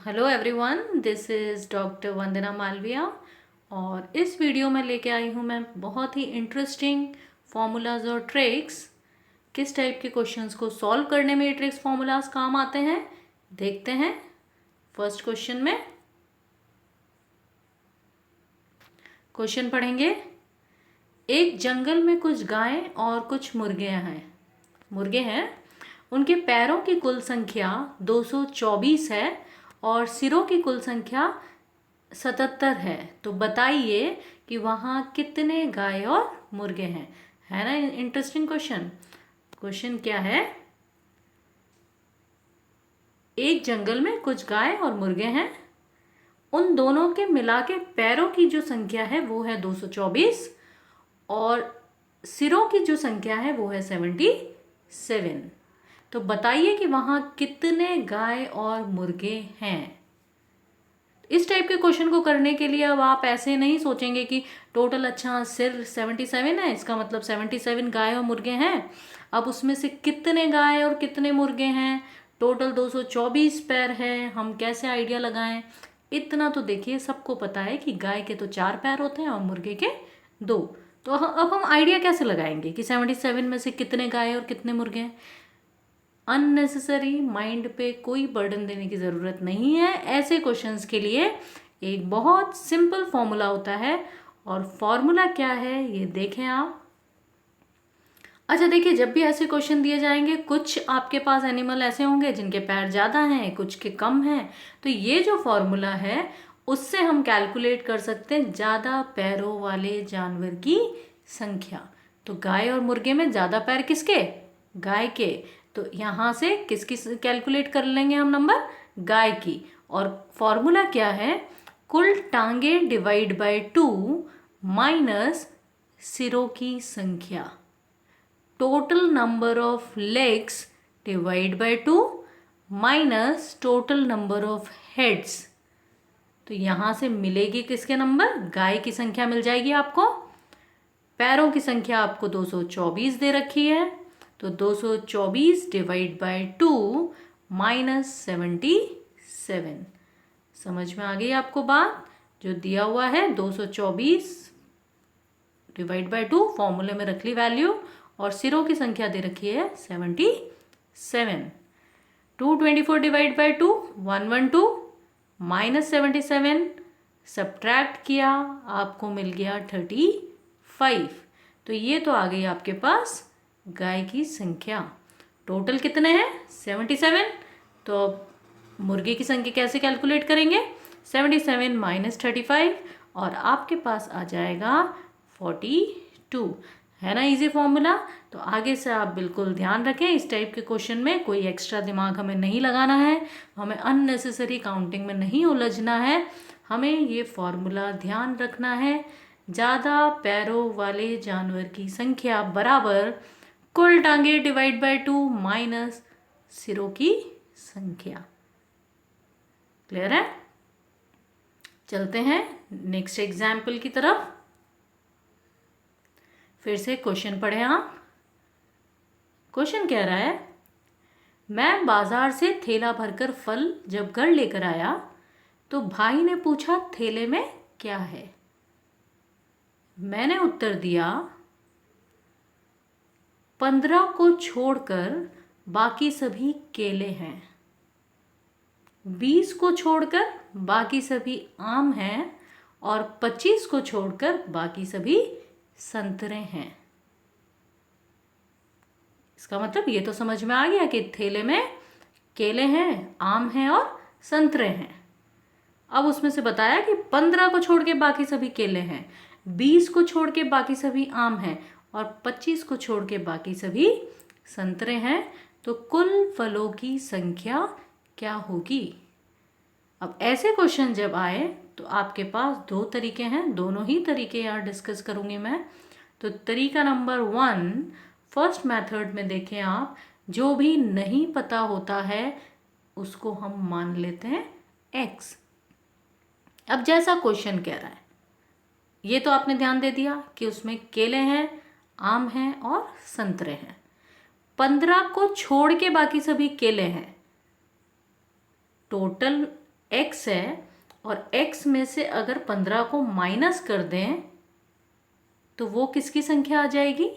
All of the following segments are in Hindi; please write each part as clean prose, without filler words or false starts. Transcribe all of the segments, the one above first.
Hello everyone, this is doctor Vandana Malviya. और इस वीडियो में लेके आई हूँ मैं बहुत ही इंटरेस्टिंग फॉर्मूलाज और ट्रिक्स। किस टाइप के क्वेश्चंस को सॉल्व करने में ये ट्रिक्स फॉर्मूलाज काम आते हैं, देखते हैं। फर्स्ट क्वेश्चन में क्वेश्चन पढ़ेंगे। एक जंगल में कुछ गायें और कुछ मुर्गे हैं। उनके पैरों की कुल संख्या 224 है और सिरों की कुल संख्या 77 है। तो बताइए कि वहाँ कितने गाय और मुर्गे हैं। है ना इंटरेस्टिंग क्वेश्चन। क्वेश्चन क्या है, एक जंगल में कुछ गाय और मुर्गे हैं। उन दोनों के मिला के पैरों की जो संख्या है वो है 224 और सिरों की जो संख्या है वो है 77। तो बताइए कि वहाँ कितने गाय और मुर्गे हैं। इस टाइप के क्वेश्चन को करने के लिए अब आप ऐसे नहीं सोचेंगे कि टोटल अच्छा सिर 77 है, इसका मतलब 77 गाय और मुर्गे हैं। अब उसमें से कितने गाय और कितने मुर्गे हैं, टोटल 224 पैर है, हम कैसे आइडिया लगाएं। इतना तो देखिए सबको पता है कि गाय के तो 4 पैर होते हैं और मुर्गे के 2। तो अब हम आइडिया कैसे लगाएंगे कि 77 में से कितने गाय और कितने मुर्गे हैं। अननेसेसरी माइंड पे कोई बर्डन देने की ज़रूरत नहीं है। ऐसे क्वेश्चंस के लिए एक बहुत सिंपल फॉर्मूला होता है। और फॉर्मूला क्या है ये देखें आप। अच्छा देखिए, जब भी ऐसे क्वेश्चन दिए जाएंगे, कुछ आपके पास एनिमल ऐसे होंगे जिनके पैर ज़्यादा हैं, कुछ के कम हैं। तो ये जो फॉर्मूला है उससे हम कैलकुलेट कर सकते हैं ज़्यादा पैरों वाले जानवर की संख्या। तो गाय और मुर्गे में ज़्यादा पैर किसके, गाय के। तो यहाँ से किसकी कैलकुलेट कर लेंगे हम नंबर, गाय की। और फॉर्मूला क्या है, कुल टांगे डिवाइड बाय 2 माइनस सिरों की संख्या। Total number of legs divide by 2 minus total number of heads. तो यहाँ से मिलेगी किसके नंबर, गाय की संख्या मिल जाएगी आपको। पैरों की संख्या आपको 224 दे रखी है, तो 224 डिवाइड बाय 2 माइनस 77। समझ में आ गई आपको बात। जो दिया हुआ है 224 डिवाइड बाय 2, फॉर्मूले में रख ली वैल्यू, और सिरों की संख्या दे रखी है 77। 224 डिवाइड बाय 2 112 माइनस 77, सब्ट्रैक्ट किया आपको मिल गया 35। तो ये तो आ गई आपके पास गाय की संख्या। टोटल कितने हैं 77। तो मुर्गे की संख्या कैसे कैलकुलेट करेंगे, 77 माइनस 35 और आपके पास आ जाएगा 42। है ना इजी फॉर्मूला। तो आगे से आप बिल्कुल ध्यान रखें, इस टाइप के क्वेश्चन में कोई एक्स्ट्रा दिमाग हमें नहीं लगाना है, हमें अननेसेसरी काउंटिंग में नहीं उलझना है। हमें ये फॉर्मूला ध्यान रखना है, ज़्यादा पैरों वाले जानवर की संख्या बराबर कुल टांगे डिवाइड बाय 2 माइनस सिरों की संख्या। क्लियर है। चलते हैं नेक्स्ट एग्जाम्पल की तरफ। फिर से क्वेश्चन पढ़ें आप। क्वेश्चन कह रहा है, मैं बाजार से थैला भरकर फल जब घर लेकर आया तो भाई ने पूछा थैले में क्या है। मैंने उत्तर दिया 15 को छोड़कर बाकी सभी केले हैं, 20 को छोड़कर बाकी सभी आम हैं और 25 को छोड़कर बाकी सभी संतरे हैं। इसका मतलब ये तो समझ में आ गया कि थैले में केले हैं, आम हैं और संतरे हैं। अब उसमें से बताया कि 15 को छोड़ के बाकी सभी केले हैं, 20 को छोड़ के बाकी सभी आम हैं और 25 को छोड़ के बाकी सभी संतरे हैं। तो कुल फलों की संख्या क्या होगी। अब ऐसे क्वेश्चन जब आए तो आपके पास दो तरीके हैं, दोनों ही तरीके यार डिस्कस करूंगी मैं। तो तरीका नंबर 1, फर्स्ट मेथड में देखें आप, जो भी नहीं पता होता है उसको हम मान लेते हैं x। अब जैसा क्वेश्चन कह रहा है, ये तो आपने ध्यान दे दिया कि उसमें केले हैं, आम हैं और संतरे हैं। 15 को छोड़ के बाकी सभी केले हैं। टोटल x है और x में से अगर 15 को माइनस कर दें तो वो किसकी संख्या आ जाएगी?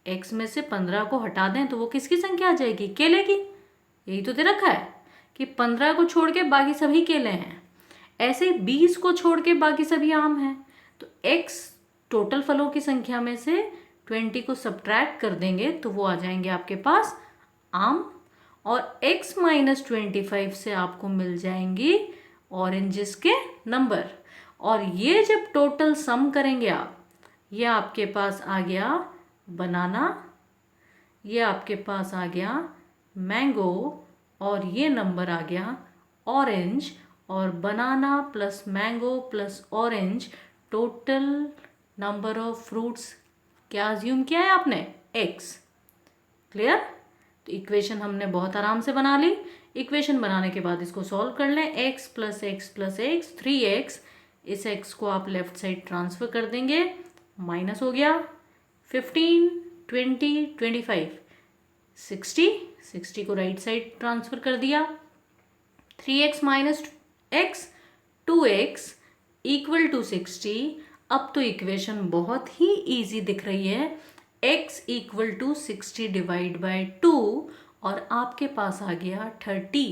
x में से 15 को हटा दें तो वो किसकी संख्या आ जाएगी? केले की। यही तो दे रखा है कि 15 को छोड़ के बाकी सभी केले हैं। ऐसे ही 20 को छोड़ के बाकी सभी आम हैं। तो x टोटल फलों की संख्या में से 20 को सब्ट्रैक्ट कर देंगे तो वो आ जाएंगे आपके पास आम, और x माइनस 25 से आपको मिल जाएंगी ऑरेंजेस के नंबर। और ये जब टोटल सम करेंगे आप, ये आपके पास आ गया बनाना, ये आपके पास आ गया मैंगो, और ये नंबर आ गया ऑरेंज। और banana plus mango plus orange, total number of fruits क्या अज्यूम किया है आपने? x। क्लियर? तो इक्वेशन हमने बहुत आराम से बना ली। इक्वेशन बनाने के बाद इसको सॉल्व कर लें। x plus x plus x 3x, इस x को आप लेफ्ट साइड ट्रांसफर कर देंगे, माइनस हो गया 15, 20, 25, 60 को राइट साइड ट्रांसफर कर दिया। 3x minus x 2x equal to 60। अब तो इक्वेशन बहुत ही इजी दिख रही है। x equal to 60 divide by 2, और आपके पास आ गया 30।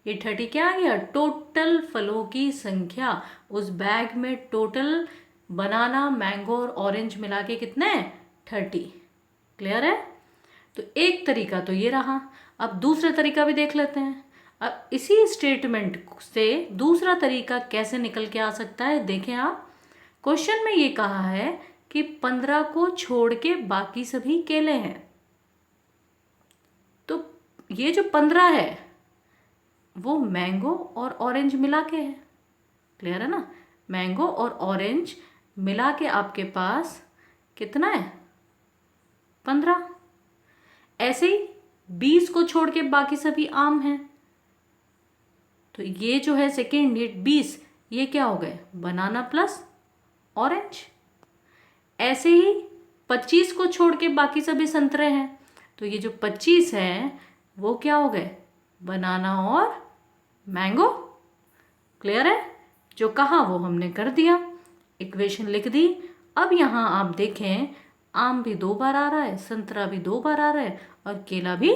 ये 30 क्या आ गया? टोटल फलों की संख्या। उस बैग में टोटल बनाना, मैंगो और ऑरेंज मिला के कितने हैं? 30। क्लियर है? तो एक तरीका तो ये रहा। अब दूसरा तरीका भी देख लेते हैं। अब इसी स्टेटमेंट से दूसरा तरीका कैसे निकल के आ सकता है, देखें आप। क्वेश्चन में ये कहा है कि 15 को छोड़ के बाकी सभी केले हैं। तो ये जो 15 है वो मैंगो और ऑरेंज मिला के है। क्लियर है ना? मैंगो और ऑरेंज मिला के आपके पास कितना है? 15। ऐसे ही 20 को छोड़ के बाकी सभी आम हैं। तो ये जो है सेकेंड, ये 20, ये क्या हो गए? बनाना प्लस ऑरेंज। ऐसे ही 25 को छोड़ के बाकी सभी संतरे हैं। तो ये जो 25 है वो क्या हो गए? बनाना और मैंगो। क्लियर है? जो कहा वो हमने कर दिया, इक्वेशन लिख दी। अब यहाँ आप देखें, आम भी 2 बार आ रहा है, संतरा भी 2 बार आ रहा है, और केला भी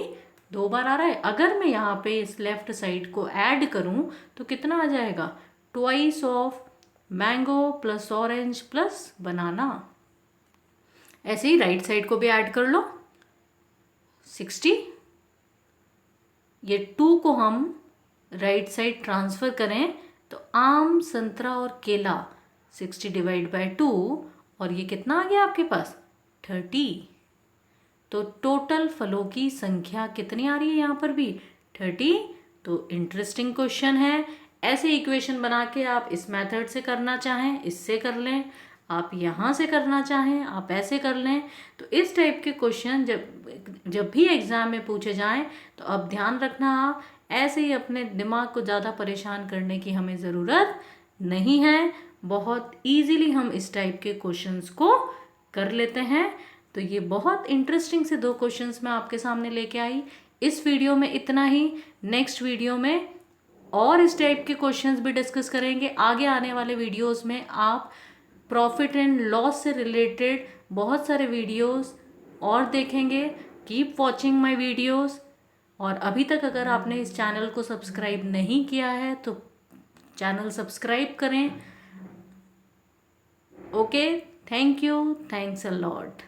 2 बार आ रहा है। अगर मैं यहाँ पे इस लेफ्ट साइड को ऐड करूँ तो कितना आ जाएगा? Twice of mango plus orange plus banana. ऐसे ही राइट साइड को भी ऐड कर लो, 60। ये 2 को हम राइट साइड ट्रांसफर करें तो आम, संतरा और केला 60 डिवाइड बाय 2, और ये कितना आ गया आपके पास? 30। तो टोटल फलों की संख्या कितनी आ रही है यहाँ पर भी? 30। तो इंटरेस्टिंग क्वेश्चन है। ऐसे इक्वेशन बना के आप इस मेथड से करना चाहें इससे कर लें, आप यहाँ से करना चाहें आप ऐसे कर लें। तो इस टाइप के क्वेश्चन जब भी एग्ज़ाम में पूछे जाएं तो अब ध्यान रखना, आप ऐसे ही अपने दिमाग को ज़्यादा परेशान करने की हमें ज़रूरत नहीं है। बहुत ईजीली हम इस टाइप के क्वेश्चंस को कर लेते हैं। तो ये बहुत इंटरेस्टिंग से 2 क्वेश्चंस मैं आपके सामने लेके आई। इस वीडियो में इतना ही। नेक्स्ट वीडियो में और इस टाइप के क्वेश्चंस भी डिस्कस करेंगे। आगे आने वाले वीडियोस में आप प्रॉफिट एंड लॉस से रिलेटेड बहुत सारे वीडियोस और देखेंगे। Keep watching my videos. और अभी तक अगर आपने इस चैनल को सब्सक्राइब नहीं किया है तो चैनल सब्सक्राइब करें। Okay, thank you, thanks a lot.